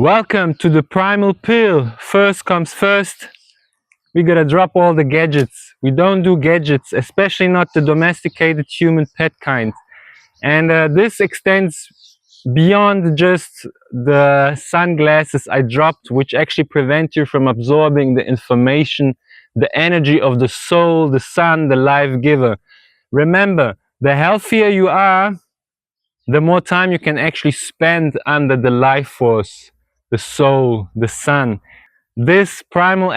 Welcome to the Primal Pill. First comes first. We gotta drop all the gadgets. We don't do gadgets, especially not the domesticated human pet kind. And this extends beyond just the sunglasses I dropped, which actually prevent you from absorbing the information, the energy of the soul, the sun, the life giver. Remember, the healthier you are, the more time you can actually spend under the life force, the soul, the sun. This primal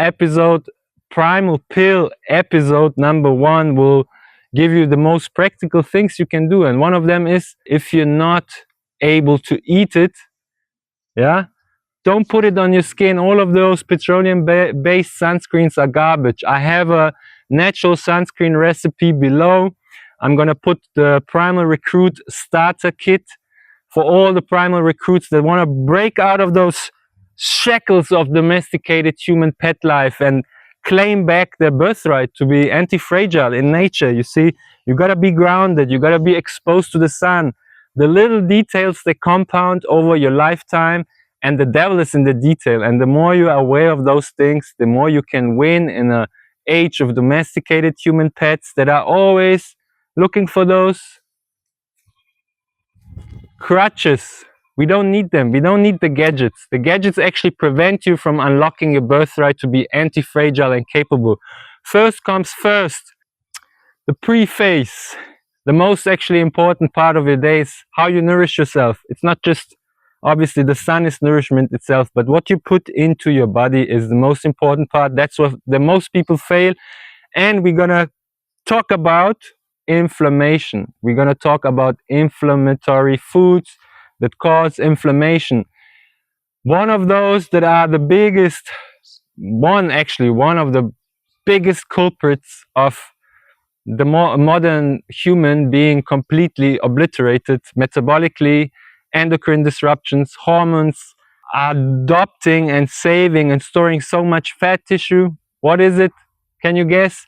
pill episode number 1 will give you the most practical things you can do. And one of them is, if you're not able to eat it, don't put it on your skin. All of those petroleum-based sunscreens are garbage. I have a natural sunscreen recipe below. I'm gonna put the Primal Recruit starter kit for all the primal recruits that want to break out of those shackles of domesticated human pet life and claim back their birthright to be anti-fragile in nature. You see, you gotta be grounded, you gotta be exposed to the sun. The little details, they compound over your lifetime, and the devil is in the detail. And the more you are aware of those things, the more you can win in an age of domesticated human pets that are always looking for those crutches. We don't need them. We don't need the gadgets. The gadgets actually prevent you from unlocking your birthright to be anti-fragile and capable. First comes first. The pre-phase. The most actually important part of your day is how you nourish yourself. It's not just, obviously the sun is nourishment itself, but what you put into your body is the most important part. That's what the most people fail. And we're gonna talk about inflammation. We're going to talk about inflammatory foods that cause inflammation. One of those that are the biggest, one of the biggest culprits of the modern human being completely obliterated metabolically, endocrine disruptions, hormones, adopting and saving and storing so much fat tissue. What is it? Can you guess?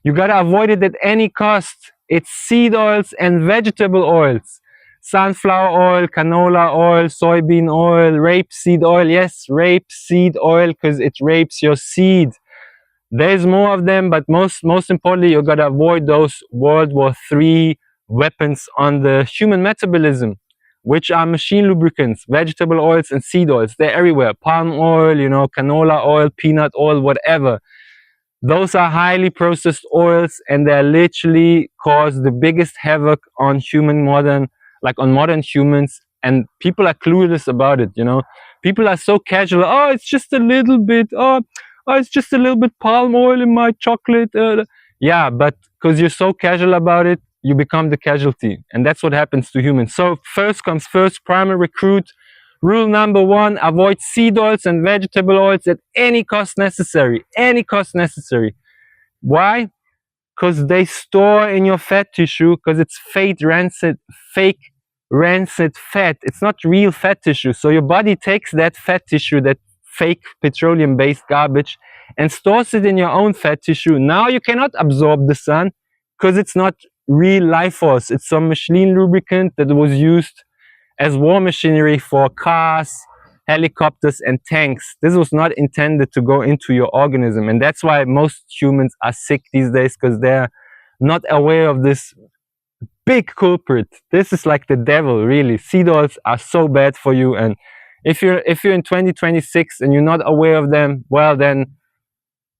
You gotta avoid it at any cost. It's seed oils and vegetable oils. Sunflower oil, canola oil, soybean oil, rapeseed oil. Yes, rapeseed oil, because it rapes your seed. There's more of them, but most importantly, you gotta avoid those World War III weapons on the human metabolism, which are machine lubricants, vegetable oils and seed oils. They're everywhere. Palm oil, canola oil, peanut oil, whatever. Those are highly processed oils, and they literally cause the biggest havoc on modern humans, and people are clueless about it. People are so casual. Oh, it's just a little bit. Oh, it's just a little bit palm oil in my chocolate. Yeah, but because you're so casual about it, you become the casualty, and that's what happens to humans. So first comes first, Primal Recruit. Rule number 1, avoid seed oils and vegetable oils at any cost necessary. Any cost necessary. Why? Because they store in your fat tissue, because it's fake rancid fat. It's not real fat tissue. So your body takes that fat tissue, that fake petroleum-based garbage, and stores it in your own fat tissue. Now you cannot absorb the sun because it's not real life force. It's some machine lubricant that was used as war machinery for cars, helicopters, and tanks. This was not intended to go into your organism. And that's why most humans are sick these days, because they're not aware of this big culprit. This is like the devil, really. Seed oils are so bad for you. And if you're in 2026 and you're not aware of them, well, then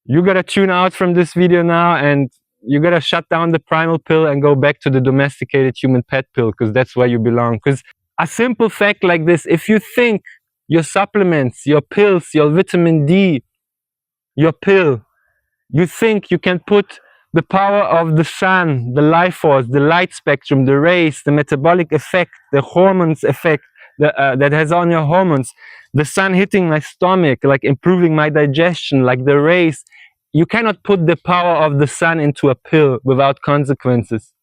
you gotta tune out from this video now, and you gotta shut down the Primal Pill and go back to the domesticated human pet pill, because that's where you belong. Because a simple fact like this, if you think your supplements, your pills, your vitamin D, your pill, you think you can put the power of the sun, the life force, the light spectrum, the rays, the metabolic effect, the hormones effect that has on your hormones, the sun hitting my stomach, like improving my digestion, like the rays, you cannot put the power of the sun into a pill without consequences.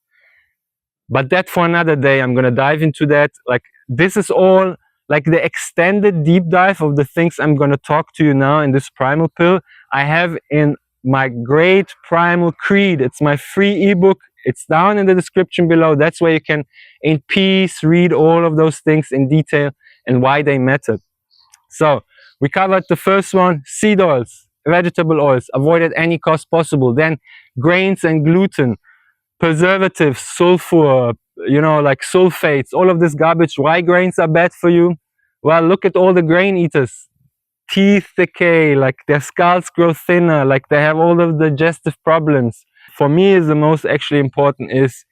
But that for another day. I'm gonna dive into that. Like, this is all like the extended deep dive of the things I'm gonna talk to you now in this Primal Pill. I have in my great Primal Creed. It's my free ebook. It's down in the description below. That's where you can, in peace, read all of those things in detail and why they matter. So we covered the first one: seed oils, vegetable oils, avoid at any cost possible. Then grains and gluten, preservatives, sulfur, like sulfates, all of this garbage. Why grains are bad for you? Well, look at all the grain eaters. Teeth decay, like their skulls grow thinner, like they have all of the digestive problems. For me, is the most actually important is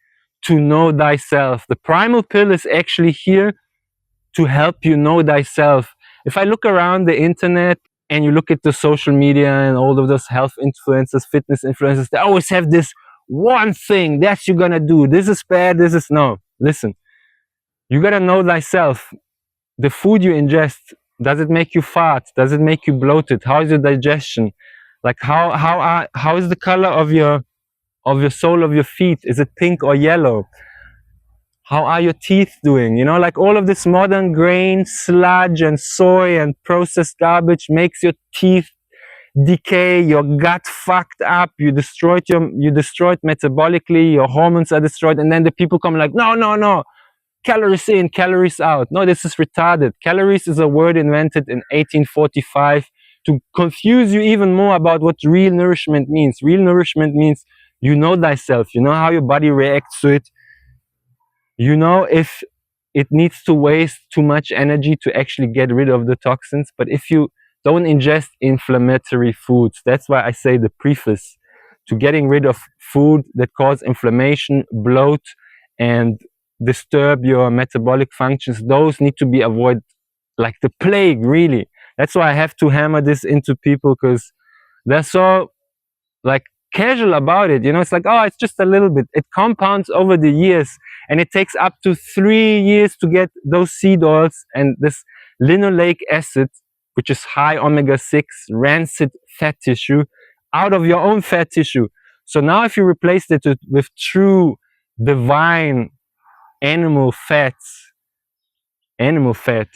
to know thyself. The primal pill is actually here to help you know thyself. If I look around the internet and you look at the social media and all of those health influencers, fitness influencers, they always have this one thing that you're gonna do. This is bad, this is no. Listen, you gotta know thyself. The food you ingest, does it make you fat? Does it make you bloated? How is your digestion? Like how is the color of your sole of your feet? Is it pink or yellow? How are your teeth doing? Like all of this modern grain, sludge and soy and processed garbage makes your teeth decay, your gut fucked up, you destroyed metabolically, your hormones are destroyed, and then the people come like, no, calories in, calories out. No, this is retarded. Calories is a word invented in 1845 to confuse you even more about what real nourishment means. Real nourishment means you know thyself, you know how your body reacts to it, you know if it needs to waste too much energy to actually get rid of the toxins. But if you don't ingest inflammatory foods, that's why I say the preface to getting rid of food that cause inflammation, bloat, and disturb your metabolic functions, those need to be avoided like the plague, really. That's why I have to hammer this into people, because they're so like casual about it. It's like, oh, it's just a little bit. It compounds over the years, and it takes up to 3 years to get those seed oils and this linoleic acid, which is high omega-6 rancid fat tissue, out of your own fat tissue. So now if you replace it with true divine animal fat,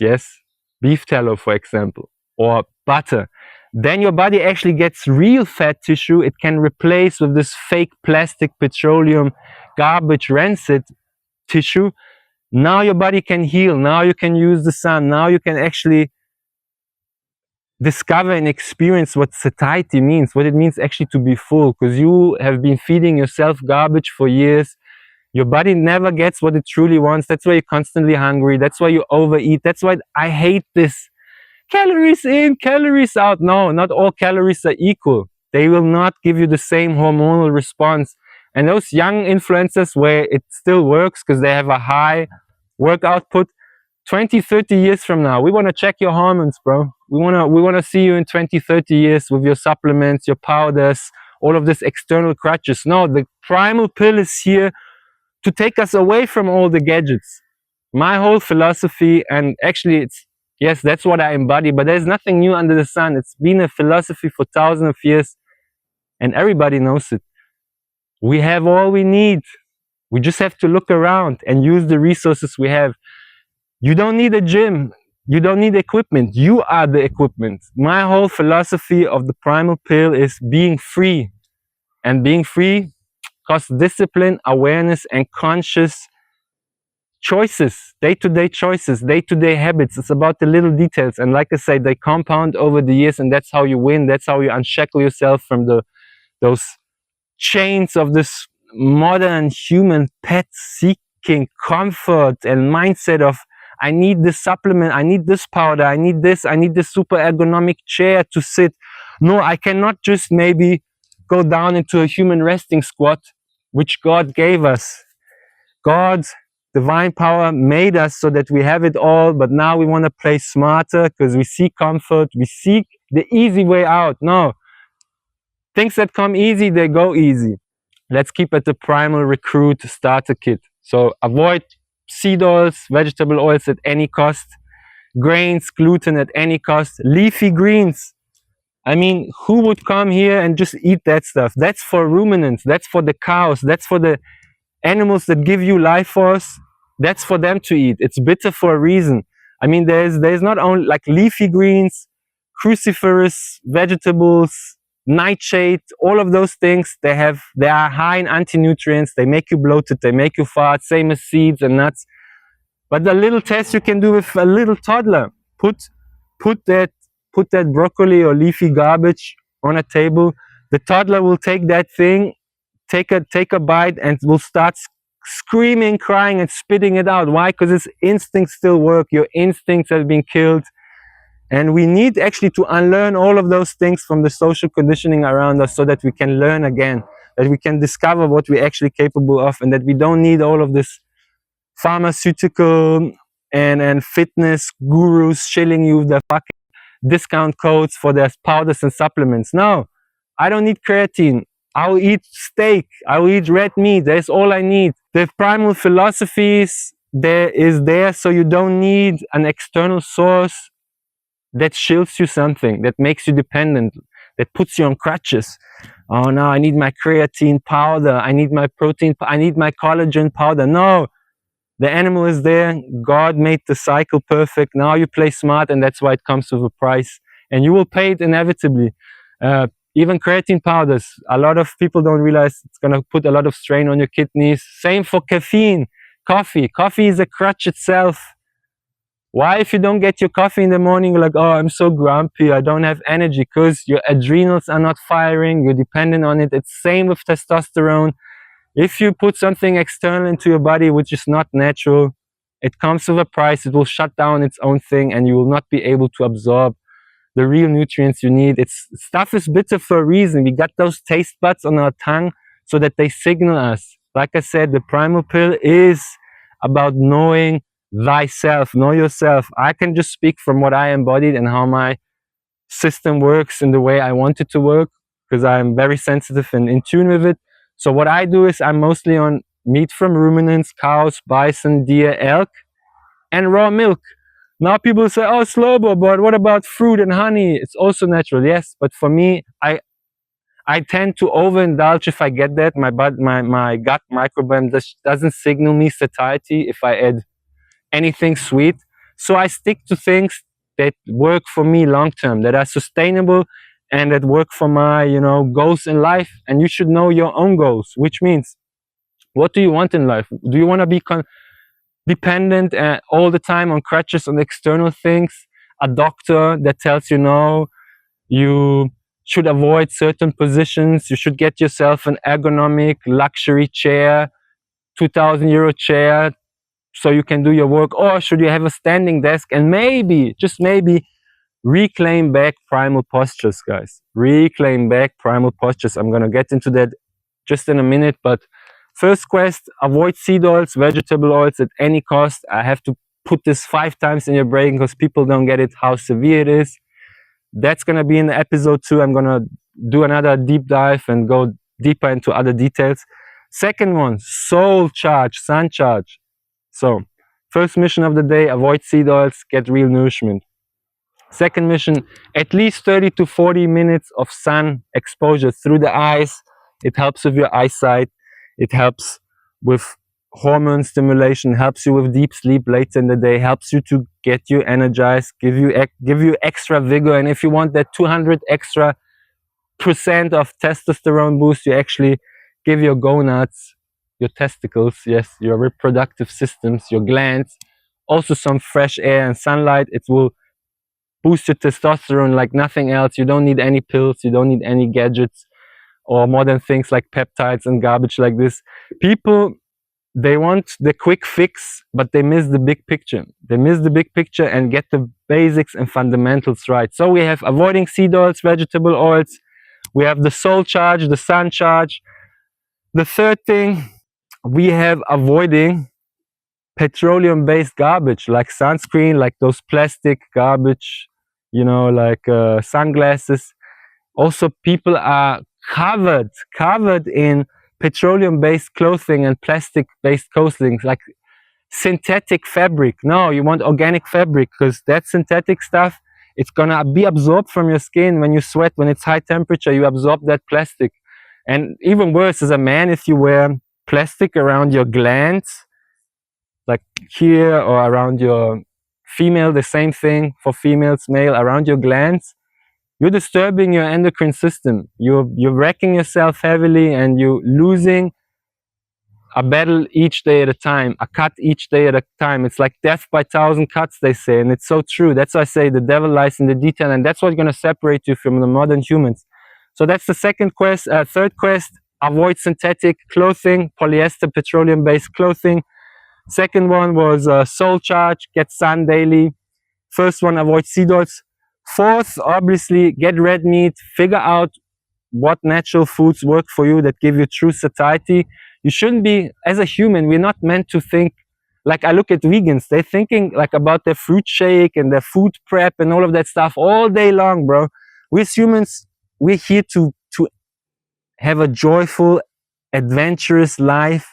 yes, beef tallow, for example, or butter, then your body actually gets real fat tissue. It can replace with this fake plastic, petroleum, garbage, rancid tissue. Now your body can heal. Now you can use the sun. Now you can actually discover and experience what satiety means, what it means actually to be full, because you have been feeding yourself garbage for years. Your body never gets what it truly wants. That's why you're constantly hungry. That's why you overeat. That's why I hate this calories in, calories out. No, not all calories are equal. They will not give you the same hormonal response. And those young influencers where it still works because they have a high work output, 20, 30 years from now, we want to check your hormones, bro. We want to see you in 20, 30 years with your supplements, your powders, all of this external crutches. No, the primal pill is here to take us away from all the gadgets. My whole philosophy, and actually yes, that's what I embody, but there's nothing new under the sun. It's been a philosophy for thousands of years, and everybody knows it. We have all we need. We just have to look around and use the resources we have. You don't need a gym. You don't need equipment. You are the equipment. My whole philosophy of the primal pill is being free. And being free costs discipline, awareness, and conscious choices, day-to-day choices, day-to-day habits. It's about the little details. And like I said, they compound over the years, and that's how you win. That's how you unshackle yourself from those chains of this modern human pet seeking comfort and mindset of, I need this supplement, I need this powder, I need this super ergonomic chair to sit. No, I cannot just maybe go down into a human resting squat, which God gave us. God's divine power made us so that we have it all, but now we want to play smarter because we seek comfort, we seek the easy way out. No, things that come easy, they go easy. Let's keep at the primal recruit starter kit. So avoid seed oils, vegetable oils at any cost, grains, gluten at any cost, leafy greens. I mean, who would come here and just eat that stuff? That's for ruminants, that's for the cows, that's for the animals that give you life force. That's for them to eat. It's bitter for a reason. I mean, there's not only like leafy greens, cruciferous vegetables, nightshade, all of those things, they are high in anti-nutrients. They make you bloated, they make you fat, same as seeds and nuts. But the little test you can do with a little toddler, put put that broccoli or leafy garbage on a table. The toddler will take that thing, take a bite, and will start screaming, crying, and spitting it out. Why? Because its instincts still work. Your instincts have been killed. And we need actually to unlearn all of those things from the social conditioning around us so that we can learn again, that we can discover what we're actually capable of, and that we don't need all of this pharmaceutical and fitness gurus shilling you the fucking discount codes for their powders and supplements. No, I don't need creatine. I'll eat steak. I'll eat red meat. That's all I need. The primal philosophies there so you don't need an external source that shields you something, that makes you dependent, that puts you on crutches. Oh no, I need my creatine powder. I need my protein. I need my collagen powder. No, the animal is there. God made the cycle perfect. Now you play smart, and that's why it comes with a price, and you will pay it inevitably. Even creatine powders, a lot of people don't realize it's going to put a lot of strain on your kidneys. Same for caffeine. Coffee is a crutch itself. Why, if you don't get your coffee in the morning, you're like, oh, I'm so grumpy, I don't have energy? Because your adrenals are not firing, you're dependent on it. It's same with testosterone. If you put something external into your body which is not natural, it comes with a price. It will shut down its own thing, and you will not be able to absorb the real nutrients you need. Stuff is bitter for a reason. We got those taste buds on our tongue so that they signal us. Like I said, the primal pill is about knowing thyself, know yourself. I can just speak from what I embodied and how my system works in the way I want it to work, because I'm very sensitive and in tune with it. So what I do is I'm mostly on meat from ruminants, cows, bison, deer, elk, and raw milk. Now people say, oh, Slobo, but what about fruit and honey? It's also natural. Yes, but for me, I tend to overindulge if I get that. My gut microbiome doesn't signal me satiety if I add anything sweet. So I stick to things that work for me long term, that are sustainable, and that work for my, goals in life. And you should know your own goals, which means, what do you want in life? Do you want to be dependent all the time on crutches, on external things? A doctor that tells you no, you should avoid certain positions, you should get yourself an ergonomic luxury chair, 2,000 euro chair, so you can do your work? Or should you have a standing desk and maybe, just maybe, reclaim back primal postures, guys? Reclaim back primal postures. I'm going to get into that just in a minute, but first quest, avoid seed oils, vegetable oils at any cost. I have to put this 5 times in your brain because people don't get it, how severe it is. That's going to be in episode 2. I'm going to do another deep dive and go deeper into other details. Second one, soul charge, sun charge. So, first mission of the day, avoid seed oils, get real nourishment. Second mission, at least 30 to 40 minutes of sun exposure through the eyes. It helps with your eyesight. It helps with hormone stimulation, helps you with deep sleep later in the day, helps you to get you energized, give you extra vigor. And if you want that 200 extra % of testosterone boost, you actually give your gonads, your testicles, yes, your reproductive systems, your glands, also some fresh air and sunlight. It will boost your testosterone like nothing else. You don't need any pills, you don't need any gadgets or modern things like peptides and garbage like this. People, they want the quick fix, but they miss the big picture. They miss the big picture and get the basics and fundamentals right. So we have avoiding seed oils, vegetable oils. We have the soul charge, the sun charge. The third thing, we have avoiding petroleum-based garbage, like sunscreen, like those plastic garbage, like sunglasses. Also, people are covered in petroleum-based clothing and plastic-based clothing, like synthetic fabric. No, you want organic fabric, because that synthetic stuff, it's gonna be absorbed from your skin when you sweat. When it's high temperature, you absorb that plastic. And even worse, as a man, if you wear plastic around your glands, like here, or around your female, the same thing for females, male, around your glands, you're disturbing your endocrine system. You're wrecking yourself heavily, and you're losing a battle each day at a time, a cut each day at a time. It's like death by 1,000 cuts, they say, and it's so true. That's why I say the devil lies in the detail, and that's what's going to separate you from the modern humans. So that's the second quest. Third quest, avoid synthetic clothing, polyester, petroleum-based clothing. Second one was soul charge, get sun daily. First one, avoid seed oils. Fourth, obviously, get red meat, figure out what natural foods work for you that give you true satiety. You shouldn't be, as a human, we're not meant to think, like I look at vegans, they're thinking like about their fruit shake and their food prep and all of that stuff all day long, bro. We as humans, we're here to have a joyful, adventurous life,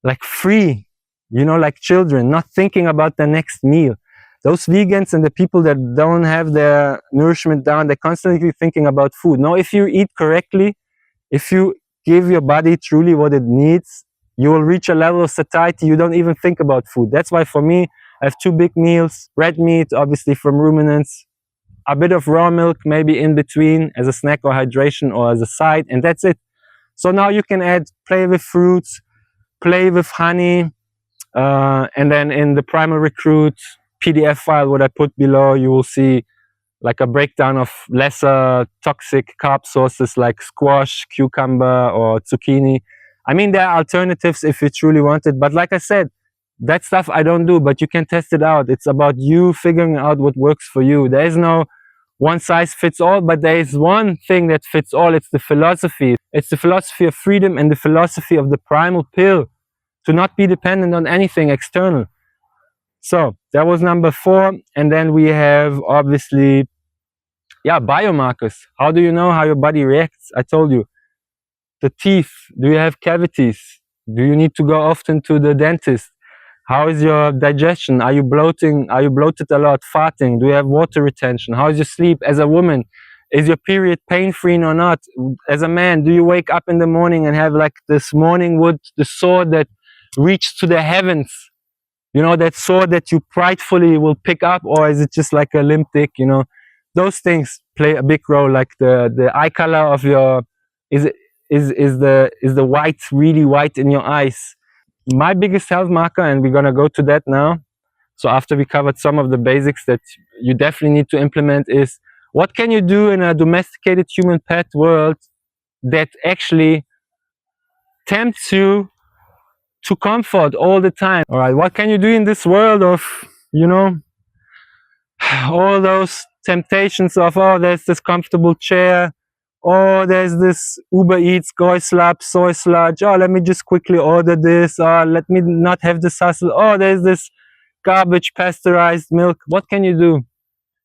like free, you know, like children, not thinking about the next meal. Those vegans and the people that don't have their nourishment down, they're constantly thinking about food. No, if you eat correctly, if you give your body truly what it needs, you will reach a level of satiety you don't even think about food. That's why for me, I have 2 big meals, red meat, obviously from ruminants, a bit of raw milk maybe in between as a snack or hydration or as a side, and that's it. So now you can add, play with fruits, play with honey, and then in the Primal Recruit PDF file, what I put below, you will see like a breakdown of lesser toxic carb sources like squash, cucumber, or zucchini. I mean, there are alternatives if you truly want it, but like I said, that stuff I don't do, but you can test it out. It's about you figuring out what works for you. There is no one size fits all, but there is one thing that fits all. It's the philosophy. It's the philosophy of freedom and the philosophy of the primal pill, to not be dependent on anything external. So that was number 4. And then we have obviously, yeah, biomarkers. How do you know how your body reacts? I told you. The teeth. Do you have cavities? Do you need to go often to the dentist? How is your digestion? Are you bloating? Are you bloated a lot? Farting? Do you have water retention? How is your sleep? As a woman, is your period pain-free or not? As a man, do you wake up in the morning and have like this morning wood, the sword that reaches to the heavens? You know, that sword that you pridefully will pick up, or is it just like a limp dick? You know, those things play a big role. Like the eye color of your, is the white really white in your eyes? My biggest health marker, and we're gonna go to that now. So after we covered some of the basics that you definitely need to implement, is what can you do in a domesticated human pet world that actually tempts you to comfort all the time? All right, what can you do in this world of, you know, all those temptations of, oh, there's this comfortable chair, oh, there's this Uber Eats, goy slap, soy sludge, oh, let me just quickly order this, oh, let me not have this hustle, oh, there's this garbage pasteurized milk. What can you do?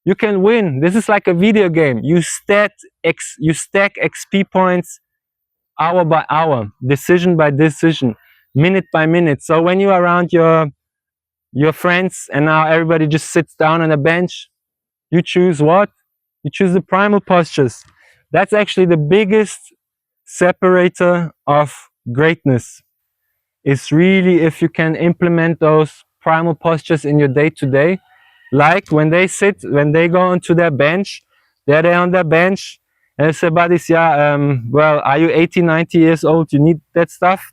You can win. This is like a video game. You stack XP points hour by hour, decision by decision, minute by minute. So when you're around your friends and now everybody just sits down on a bench, you choose what? You choose the primal postures. That's actually the biggest separator of greatness. It's really if you can implement those primal postures in your day-to-day. Like when they sit, when they go onto their bench, they're there on their bench, and say, buddies, yeah, well, are you 80, 90 years old? You need that stuff?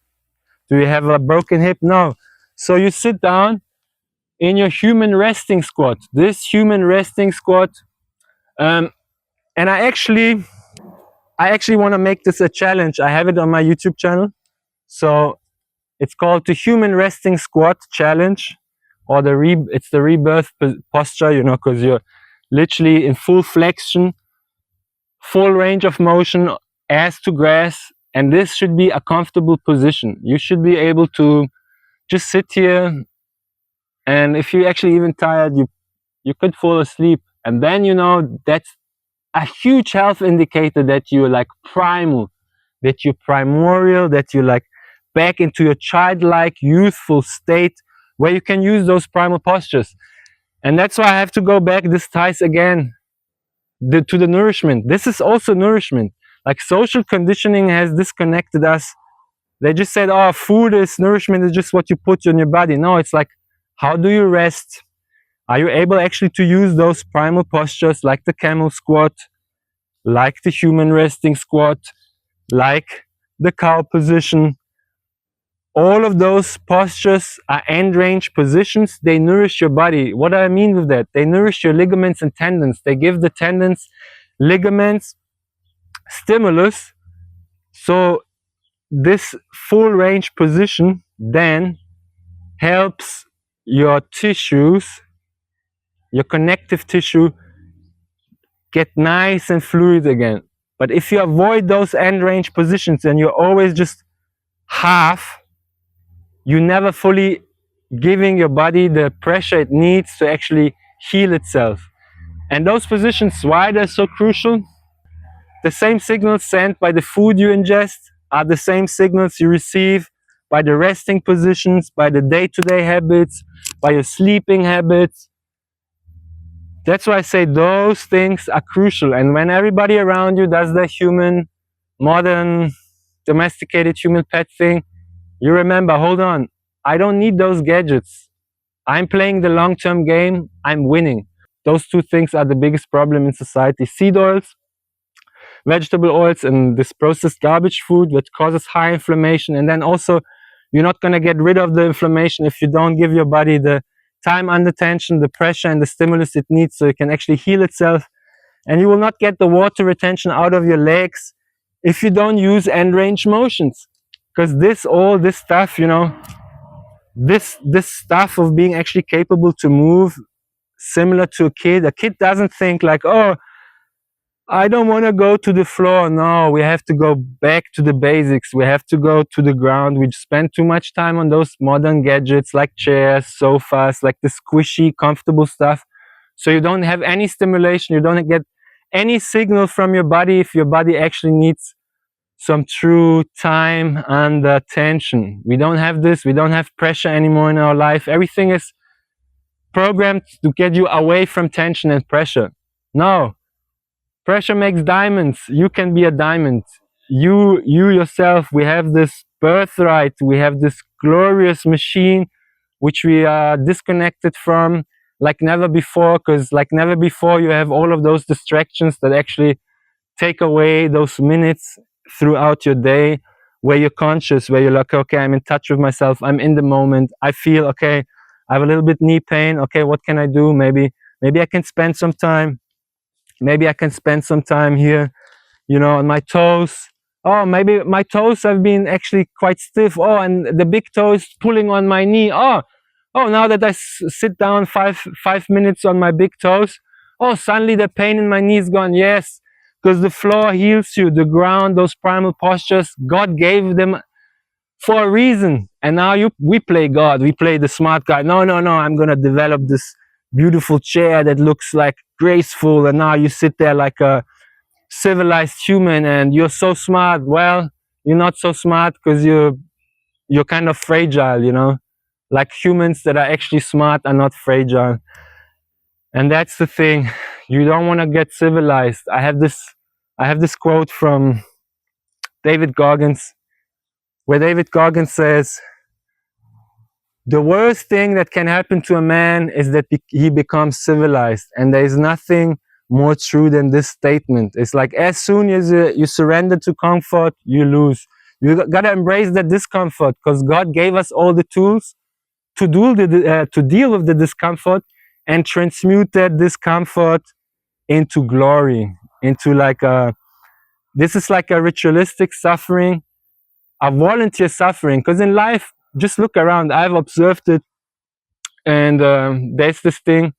Do you have a broken hip? No. So you sit down in your human resting squat. This human resting squat, and I actually want to make this a challenge. I have it on my YouTube channel. So it's called the Human Resting Squat Challenge, or it's the rebirth posture, you know, because you're literally in full flexion, full range of motion, ass to grass, and this should be a comfortable position. You should be able to just sit here, and if you're actually even tired, you could fall asleep, and then, you know, that's a huge health indicator that you're like primal, that you're primordial, that you're like back into your childlike, youthful state where you can use those primal postures. And that's why I have to go back. This ties again to the nourishment. This is also nourishment. Like social conditioning has disconnected us. They just said, oh, food is nourishment, is just what you put in your body. No, it's like, how do you rest? Are you able actually to use those primal postures like the camel squat, like the human resting squat, like the cow position? All of those postures are end range positions. They nourish your body. What do I mean with that? They nourish your ligaments and tendons. They give the tendons, ligaments, stimulus. So this full range position then helps your tissues, your connective tissue, get nice and fluid again. But if you avoid those end range positions and you're always just half, you never fully giving your body the pressure it needs to actually heal itself. And those positions, why they're so crucial? The same signals sent by the food you ingest are the same signals you receive by the resting positions, by the day-to-day habits, by your sleeping habits. That's why I say those things are crucial. And when everybody around you does the human, modern, domesticated human pet thing, you remember, hold on, I don't need those gadgets. I'm playing the long-term game, I'm winning. Those two things are the biggest problem in society. Seed oils, vegetable oils, and this processed garbage food that causes high inflammation. And then also, you're not going to get rid of the inflammation if you don't give your body the time under tension, the pressure and the stimulus it needs so it can actually heal itself. And you will not get the water retention out of your legs if you don't use end range motions. Because all this stuff, you know, this stuff of being actually capable to move, similar to a kid doesn't think like, oh, I don't want to go to the floor. No, we have to go back to the basics. We have to go to the ground. We spend too much time on those modern gadgets like chairs, sofas, like the squishy, comfortable stuff. So you don't have any stimulation. You don't get any signal from your body if your body actually needs some true time and attention. We don't have this. We don't have pressure anymore in our life. Everything is programmed to get you away from tension and pressure. No. Pressure makes diamonds. You can be a diamond. You yourself, we have this birthright. We have this glorious machine which we are disconnected from like never before, because like never before you have all of those distractions that actually take away those minutes throughout your day where you're conscious, where you're like, okay, I'm in touch with myself. I'm in the moment. I feel, okay, I have a little bit knee pain. Okay, what can I do? Maybe I can spend some time. Maybe I can spend some time here, you know, on my toes. Oh, maybe my toes have been actually quite stiff. Oh, and the big toe is pulling on my knee. Oh, now that I sit down 5 minutes on my big toes, oh, suddenly the pain in my knee is gone. Yes, because the floor heals you, the ground, those primal postures, God gave them for a reason. And now we play God, we play the smart guy. No, I'm going to develop this beautiful chair that looks like graceful, and now you sit there like a civilized human and you're so smart. Well, you're not so smart because you're kind of fragile, you know, like humans that are actually smart are not fragile. And that's the thing, you don't want to get civilized. I have this quote from David Goggins, where David Goggins says, the worst thing that can happen to a man is that he becomes civilized. And there is nothing more true than this statement. It's like, as soon as you surrender to comfort, you lose. You got to embrace the discomfort, because God gave us all the tools to deal with the discomfort and transmute that discomfort into glory, into like this is like a ritualistic suffering, a volunteer suffering. Because in life, just look around, I've observed it, and there's this thing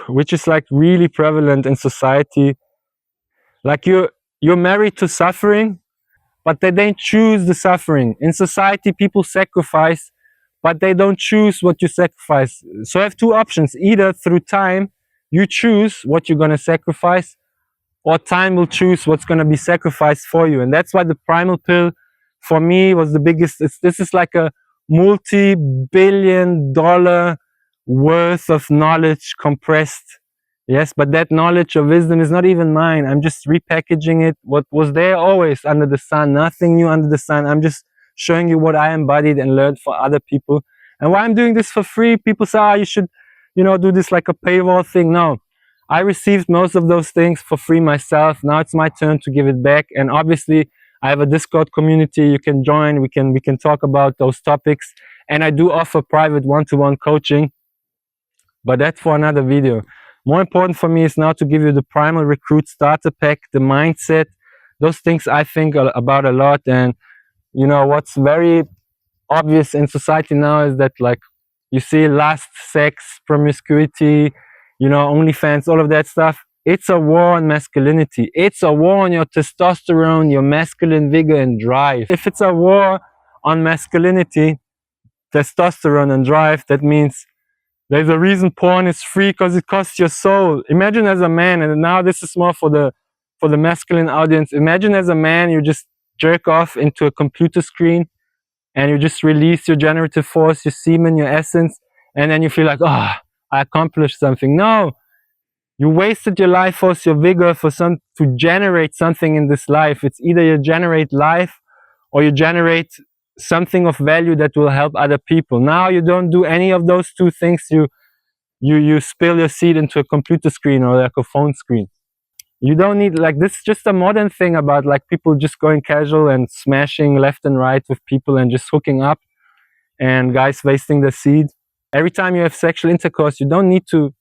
which is like really prevalent in society. Like you're married to suffering, but they don't choose the suffering. In society, people sacrifice, but they don't choose what you sacrifice. So I have two options. Either through time, you choose what you're going to sacrifice, or time will choose what's going to be sacrificed for you. And that's why the Primal Pill, for me, was the biggest. This is like a multi-billion-dollar worth of knowledge compressed. Yes, but that knowledge of wisdom is not even mine. I'm just repackaging it. What was there always under the sun, nothing new under the sun. I'm just showing you what I embodied and learned for other people. And why I'm doing this for free, people say, oh, you should, you know, do this like a paywall thing. No, I received most of those things for free myself. Now it's my turn to give it back. And obviously, I have a Discord community you can join. We can talk about those topics, and I do offer private one-to-one coaching, but that's for another video. More important for me is now to give you the Primal Recruit starter pack, the mindset, those things I think about a lot. And you know what's very obvious in society now is that, like, you see lust, sex, promiscuity, you know, OnlyFans, all of that stuff. It's a war on masculinity. It's a war on your testosterone, your masculine vigor and drive. If it's a war on masculinity, testosterone and drive, that means there's a reason porn is free, because it costs your soul. Imagine as a man, and now this is more for the masculine audience. Imagine as a man, you just jerk off into a computer screen and you just release your generative force, your semen, your essence, and then you feel like, oh, I accomplished something. No, you wasted your life force, your vigor to generate something in this life. It's either you generate life or you generate something of value that will help other people. Now you don't do any of those two things. You spill your seed into a computer screen or like a phone screen. You don't need, like, this is just a modern thing about like people just going casual and smashing left and right with people and just hooking up, and guys wasting their seed. Every time you have sexual intercourse, you don't need to,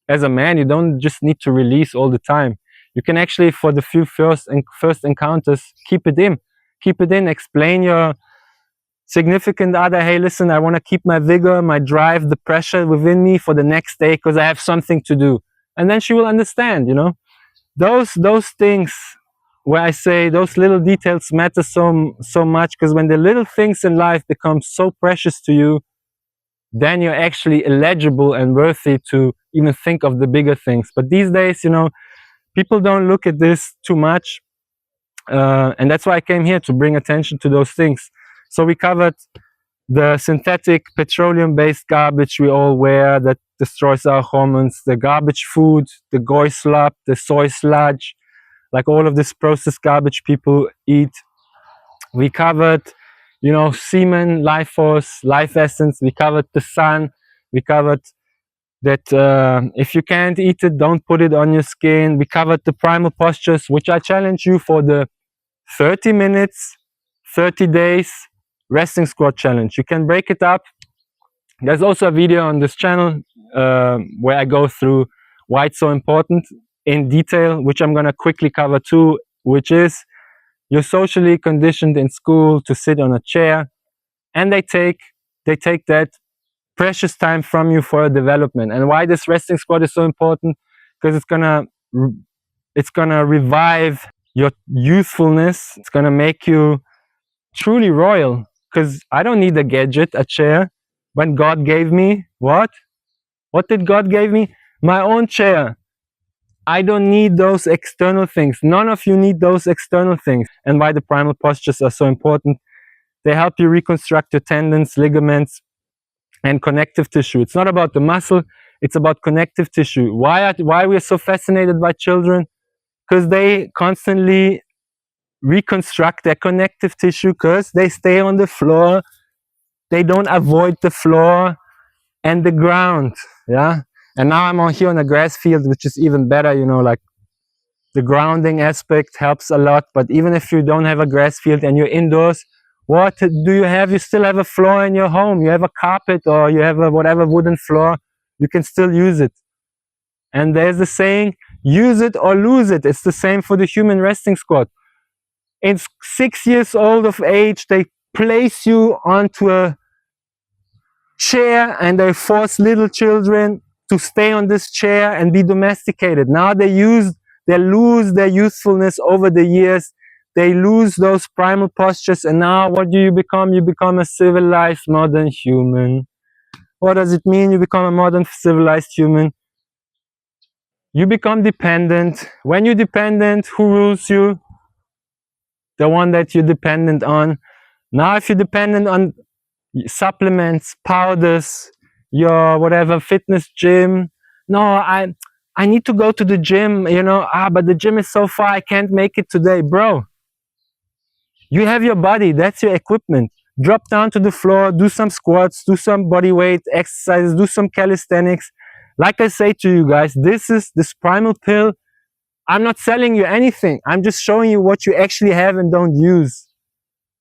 as a man, you don't just need to release all the time. You can actually, for the few first encounters, keep it in, explain your significant other, hey, listen, I want to keep my vigor, my drive, the pressure within me for the next day because I have something to do. And then she will understand, you know. Those things where I say those little details matter so much, because when the little things in life become so precious to you, then you're actually eligible and worthy to even think of the bigger things. But these days, you know, people don't look at this too much, and that's why I came here, to bring attention to those things. So we covered the synthetic petroleum-based garbage we all wear that destroys our hormones, the garbage food, the goy slop, the soy sludge, like all of this processed garbage people eat. We covered, you know, semen, life force, life essence. We covered the sun. We covered that if you can't eat it, don't put it on your skin. We covered the primal postures, which I challenge you for the 30 minutes, 30 days resting squat challenge. You can break it up. There's also a video on this channel where I go through why it's so important in detail, which I'm going to quickly cover too, which is you're socially conditioned in school to sit on a chair, and they take that precious time from you for development. And why this resting squat is so important, because it's gonna revive your youthfulness. It's gonna make you truly royal, because I don't need a gadget, a chair. When God gave me, what did God give me? My own chair. I don't need those external things. None of you need those external things. And why the primal postures are so important. They help you reconstruct your tendons, ligaments, and connective tissue. It's not about the muscle, it's about connective tissue. Why we're so fascinated by children? Because they constantly reconstruct their connective tissue, because they stay on the floor, they don't avoid the floor and the ground. Yeah. And now I'm here on a grass field, which is even better, you know, like the grounding aspect helps a lot. But even if you don't have a grass field and you're indoors, what do you have? You still have a floor in your home. You have a carpet, or you have a whatever wooden floor. You can still use it. And there's the saying, use it or lose it. It's the same for the human resting squat. In 6 years old of age, they place you onto a chair and they force little children to stay on this chair and be domesticated. Now they lose their youthfulness over the years. They lose those primal postures, and now what do you become? You become a civilized modern human. What does it mean you become a modern civilized human? You become dependent. When you're dependent, who rules you? The one that you're dependent on. Now if you're dependent on supplements, powders, your whatever fitness gym, no, I need to go to the gym, you know, but the gym is so far, I can't make it today. Bro, you have your body, that's your equipment. Drop down to the floor, do some squats, do some body weight exercises, do some calisthenics. Like I say to you guys, this primal pill, I'm not selling you anything. I'm just showing you what you actually have and don't use.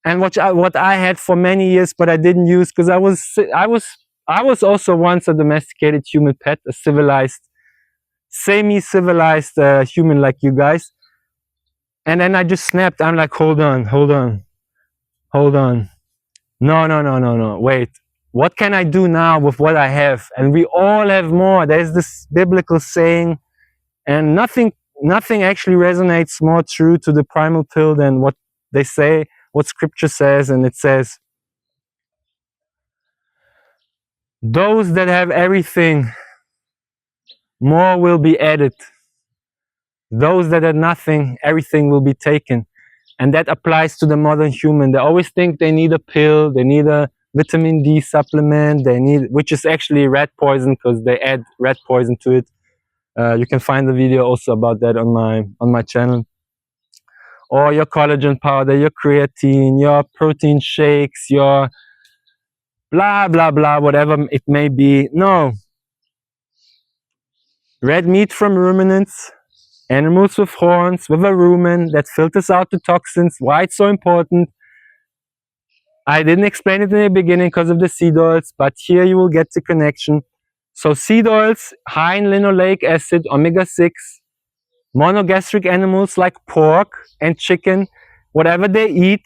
And what I had for many years, but I didn't use because I was also once a domesticated human pet, a civilized, semi-civilized human like you guys. And then I just snapped. I'm like, hold on. No. Wait. What can I do now with what I have? And we all have more. There's this biblical saying, and nothing actually resonates more true to the primal pill than what they say, what scripture says. And it says, those that have everything, more will be added. Those that have nothing, everything will be taken. And that applies to the modern human. They always think they need a pill, they need a vitamin D supplement, which is actually rat poison because they add rat poison to it. You can find the video also about that on my channel. Or your collagen powder, your creatine, your protein shakes, your blah blah blah, whatever it may be. No. Red meat from ruminants, animals with horns, with a rumen that filters out the toxins. Why it's so important? I didn't explain it in the beginning because of the seed oils, but here you will get the connection. So seed oils, high in linoleic acid, omega-6, monogastric animals like pork and chicken, whatever they eat,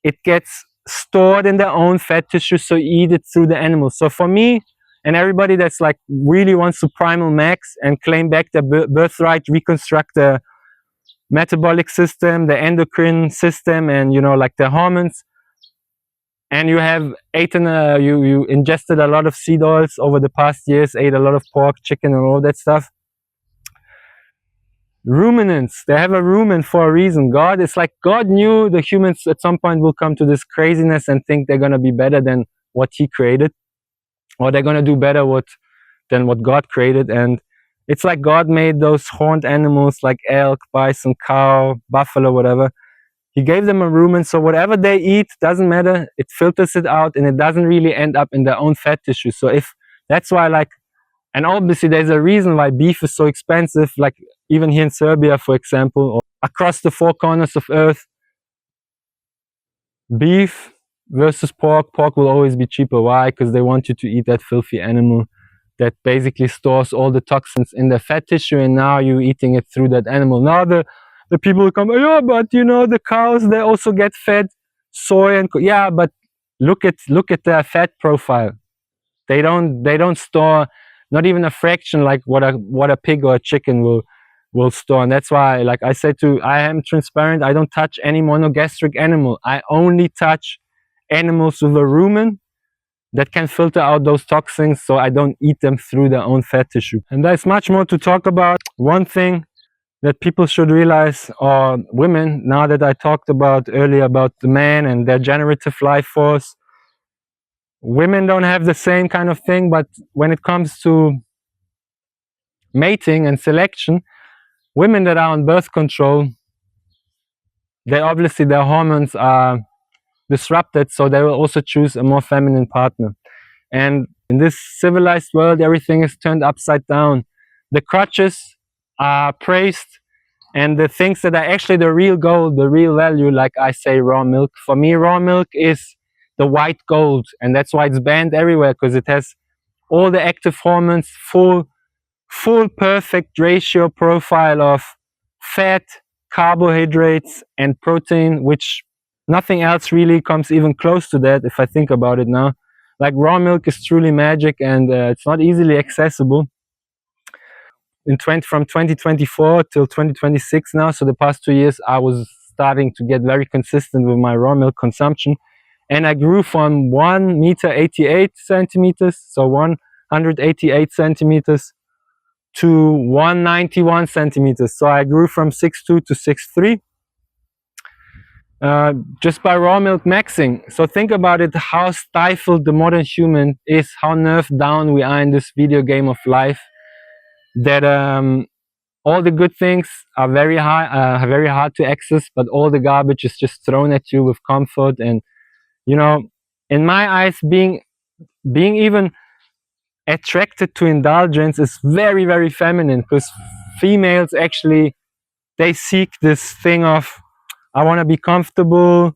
it gets stored in their own fat tissue, so you eat it through the animals. So for me, and everybody that's like really wants to primal max and claim back their birthright, reconstruct the metabolic system, the endocrine system, and like the hormones, and you have eaten you ingested a lot of seed oils over the past years, ate a lot of pork, chicken, and all that stuff. Ruminants, they have a rumen for a reason. God knew the humans at some point will come to this craziness and think they're going to be better than what he created, or they're going to do better than what God created. And it's like God made those horned animals like elk, bison, cow, buffalo, whatever. He gave them a rumen, so whatever they eat doesn't matter. It filters it out, and it doesn't really end up in their own fat tissue. So that's why, and obviously there's a reason why beef is so expensive. Like even here in Serbia, for example, or across the four corners of Earth, beef versus pork. Pork will always be cheaper. Why? Because they want you to eat that filthy animal that basically stores all the toxins in the fat tissue, and now you're eating it through that animal. Now the people will come, yeah, but the cows, they also get fed soy and yeah, but look at their fat profile. They don't store not even a fraction like what a pig or a chicken will store. And that's why, like I said, I am transparent. I don't touch any monogastric animal. I only touch animals with a rumen that can filter out those toxins, so I don't eat them through their own fat tissue. And there's much more to talk about. One thing that people should realize, or women, now that I talked about earlier about the man and their generative life force, women don't have the same kind of thing, but when it comes to mating and selection, women that are on birth control, obviously their hormones are disrupted, so they will also choose a more feminine partner. And in this civilized world, everything is turned upside down. The crutches are praised, and the things that are actually the real gold, the real value, like I say, raw milk. For me, raw milk is the white gold, and that's why it's banned everywhere, because it has all the active hormones, full perfect ratio profile of fat, carbohydrates, and protein, which nothing else really comes even close to that if I think about it now. Like raw milk is truly magic, and it's not easily accessible. From 2024 till 2026 now, so the past 2 years, I was starting to get very consistent with my raw milk consumption, and I grew from 1 meter 88 centimeters, so 188 centimeters, to 191 centimeters. So I grew from 6'2" to 6'3", just by raw milk maxing. So think about it, how stifled the modern human is, how nerfed down we are in this video game of life, that all the good things are very hard to access, but all the garbage is just thrown at you with comfort. And in my eyes, being even attracted to indulgence is very, very feminine, because females actually they seek this thing of, I want to be comfortable,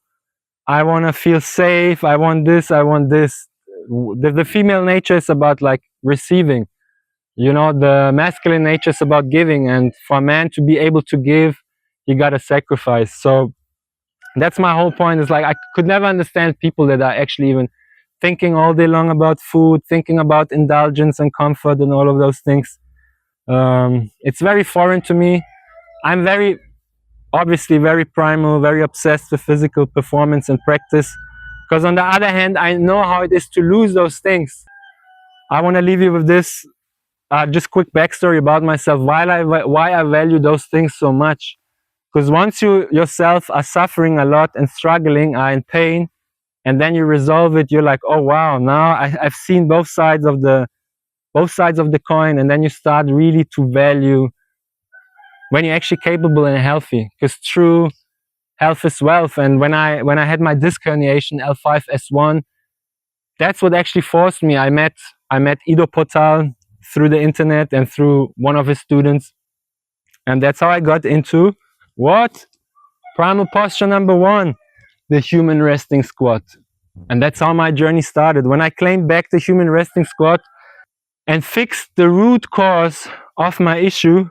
I want to feel safe, I want this, I want this. The female nature is about like receiving, you know, the masculine nature is about giving, and for a man to be able to give, you got to sacrifice. So that's my whole point, is like I could never understand people that are actually even thinking all day long about food, thinking about indulgence and comfort and all of those things. It's very foreign to me. I'm very, obviously very primal, very obsessed with physical performance and practice, because on the other hand, I know how it is to lose those things. I want to leave you with this just quick backstory about myself, why I value those things so much. Because once you yourself are suffering a lot and struggling, are in pain, and then you resolve it, you're like, oh wow, now I've seen both sides of the coin. And then you start really to value when you're actually capable and healthy, because true health is wealth. And when I had my disc herniation, L5S1, that's what actually forced me. I met Ido Portal through the internet and through one of his students, and that's how I got into what? Primal posture number 1, the human resting squat. And that's how my journey started. When I claimed back the human resting squat and fixed the root cause of my issue,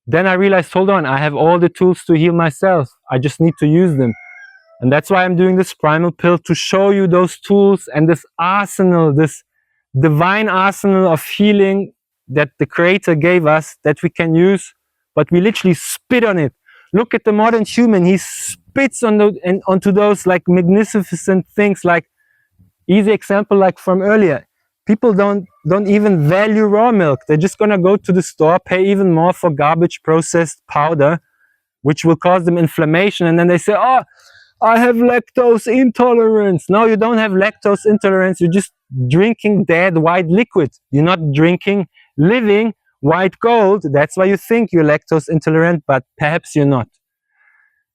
then I realized, hold on, I have all the tools to heal myself. I just need to use them. And that's why I'm doing this primal pill, to show you those tools and this arsenal, this divine arsenal of healing that the creator gave us, that we can use, but we literally spit on it. Look at the modern human. He spits onto those like magnificent things. Like, easy example, like from earlier, people don't even value raw milk. They're just gonna go to the store, pay even more for garbage processed powder, which will cause them inflammation, and then they say, oh, I have lactose intolerance. No, you don't have lactose intolerance. You're just drinking dead white liquid. You're not drinking living white gold. That's why you think you're lactose intolerant, but perhaps you're not.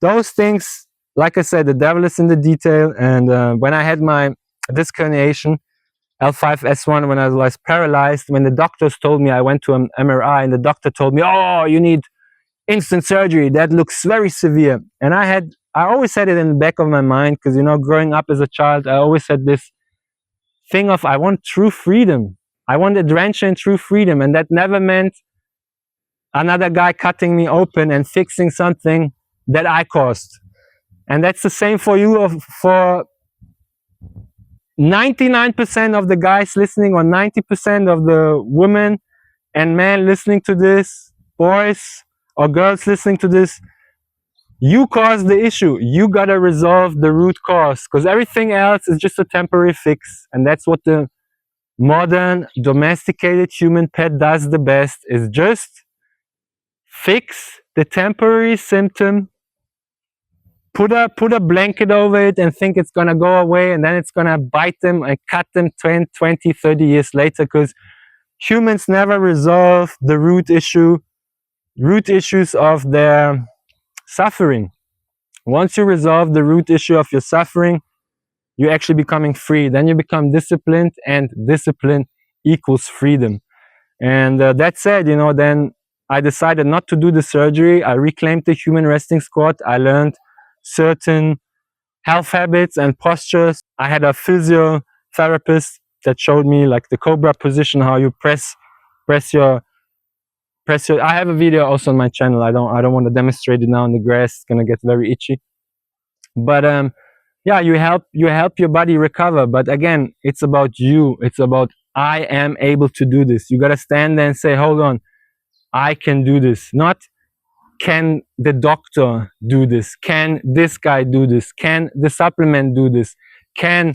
Those things, like I said, the devil is in the detail. And when I had my disc herniation, L5S1, when I was paralyzed, when the doctors told me, I went to an MRI, and the doctor told me, oh, you need instant surgery, that looks very severe. And I always had it in the back of my mind, because, you know, growing up as a child, I always had this thing of, I want true freedom. I want adventure and true freedom. And that never meant another guy cutting me open and fixing something that I caused. And that's the same for you, for 99% of the guys listening, or 90% of the women and men listening to this, boys or girls listening to this. You caused the issue. You gotta resolve the root cause, because everything else is just a temporary fix. And that's what the modern domesticated human pet does the best, is just fix the temporary symptom, put a blanket over it and think it's gonna go away, and then it's gonna bite them and cut them 10, 20, 30 years later, because humans never resolve the root issues of their suffering. Once you resolve the root issue of your suffering, you're actually becoming free. Then you become disciplined, and discipline equals freedom. And that said, you know, then I decided not to do the surgery. I reclaimed the human resting squat. I learned certain health habits and postures. I had a physiotherapist that showed me like the cobra position, how you press your. I have a video also on my channel. I don't want to demonstrate it now in the grass. It's gonna get very itchy. But yeah, you help your body recover. But again, it's about you. It's about, I am able to do this. You gotta stand there and say, hold on, I can do this. Not, can the doctor do this? Can this guy do this? Can the supplement do this? Can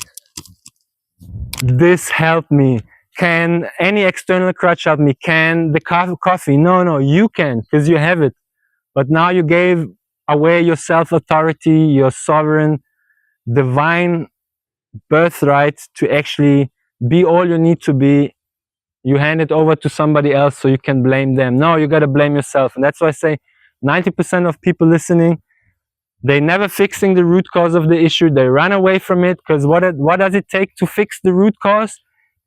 this help me? Can any external crutch help me? Can the coffee? No, you can, because you have it. But now you gave away your self-authority, your sovereign, divine birthright to actually be all you need to be. You hand it over to somebody else so you can blame them. No, you got to blame yourself. And that's why I say 90% of people listening, they never fixing the root cause of the issue. They run away from it, because what does it take to fix the root cause?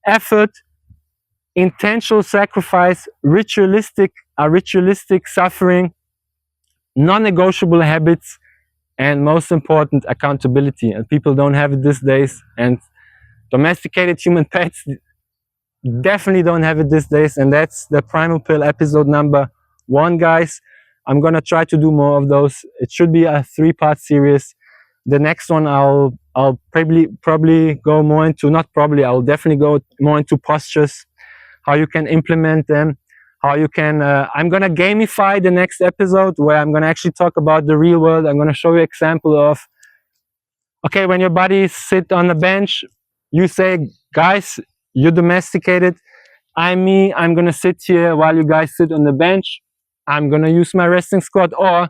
Effort, intentional sacrifice, ritualistic suffering, non-negotiable habits, and most important, accountability. And people don't have it these days, and domesticated human pets definitely don't have it these days. And that's the Primal Pill episode number 1, guys. I'm gonna try to do more of those. It should be a 3-part series. The next one I'll probably go more into, not probably, I'll definitely go more into postures, how you can implement them, how you can I'm gonna gamify the next episode, where I'm gonna actually talk about the real world. I'm gonna show you example of, okay, when your buddies sit on the bench, you say, guys, you domesticated. I'm gonna sit here while you guys sit on the bench. I'm gonna use my resting squat. Or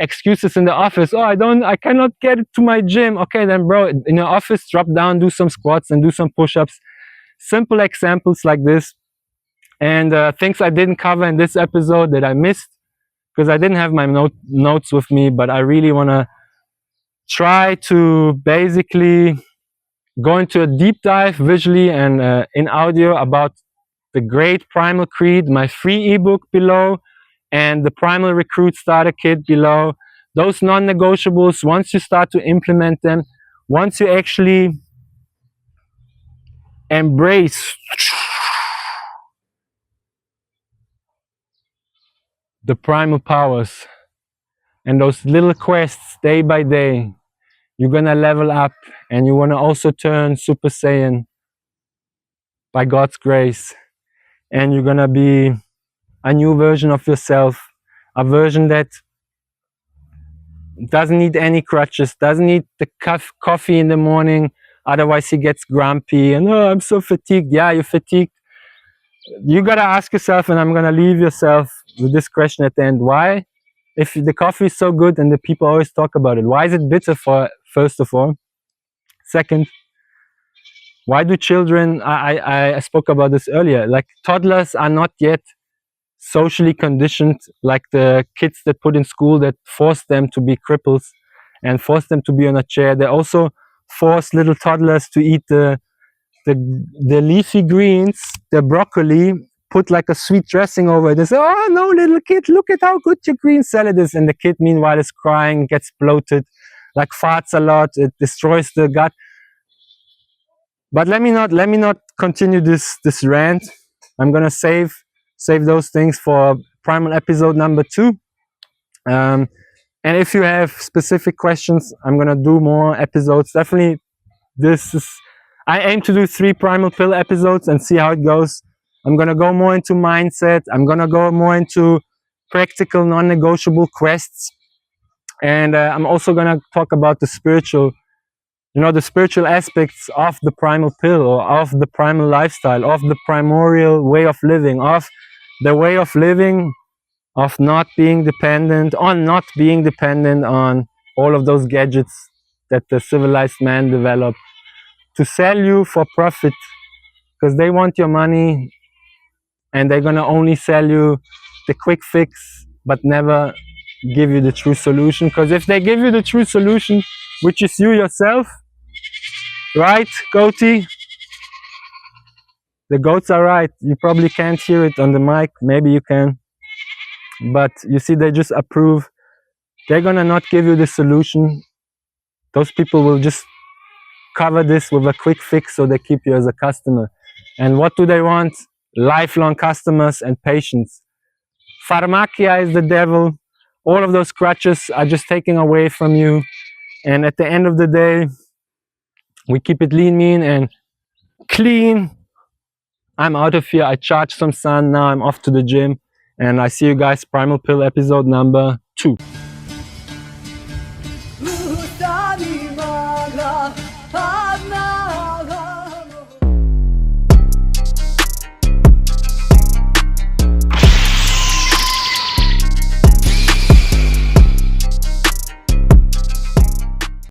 excuses in the office, oh, I cannot get to my gym. Okay, then bro, in your office, drop down, do some squats and do some push-ups. Simple examples like this. And things I didn't cover in this episode that I missed because I didn't have my notes with me, but I really want to try to basically go into a deep dive visually and in audio about the great Primal Creed, my free ebook below, and the Primal Recruit Starter Kit below. Those non-negotiables, once you start to implement them, once you actually embrace the primal powers and those little quests day by day, you're gonna level up, and you wanna also turn Super Saiyan by God's grace, and you're gonna be a new version of yourself, a version that doesn't need any crutches, doesn't need the coffee in the morning, otherwise he gets grumpy and, oh, I'm so fatigued. Yeah, you're fatigued. You gotta ask yourself, and I'm gonna leave yourself with this question at the end: why, if the coffee is so good and the people always talk about it, why is it bitter, for first of all? Second, why do children, I spoke about this earlier, like toddlers are not yet socially conditioned like the kids that put in school, that force them to be cripples and force them to be on a chair. They also force little toddlers to eat the leafy greens, the broccoli, put like a sweet dressing over it. They say, oh no, little kid, look at how good your green salad is. And the kid meanwhile is crying, gets bloated, like farts a lot, it destroys the gut. But let me not continue this rant. I'm gonna save those things for Primal episode number 2. And if you have specific questions, I'm gonna do more episodes. Definitely, I aim to do 3 Primal Pill episodes and see how it goes. I'm gonna go more into mindset. I'm gonna go more into practical, non-negotiable quests, and I'm also gonna talk about the spiritual. The spiritual aspects of the primal pill, or of the primal lifestyle, of the primordial way of living, of the way of living, of not being dependent on all of those gadgets that the civilized man developed to sell you for profit, because they want your money and they're gonna only sell you the quick fix, but never give you the true solution. Because if they give you the true solution, which is you yourself, right, goatee? The goats are right. You probably can't hear it on the mic. Maybe you can. But you see, they just approve. They're gonna not give you the solution. Those people will just cover this with a quick fix so they keep you as a customer. And what do they want? Lifelong customers and patience. Pharmakia is the devil. All of those crutches are just taken away from you. And at the end of the day, we keep it lean, mean, and clean. I'm out of here. I charged some sun. Now I'm off to the gym. And I see you guys, Primal Pill episode number 2.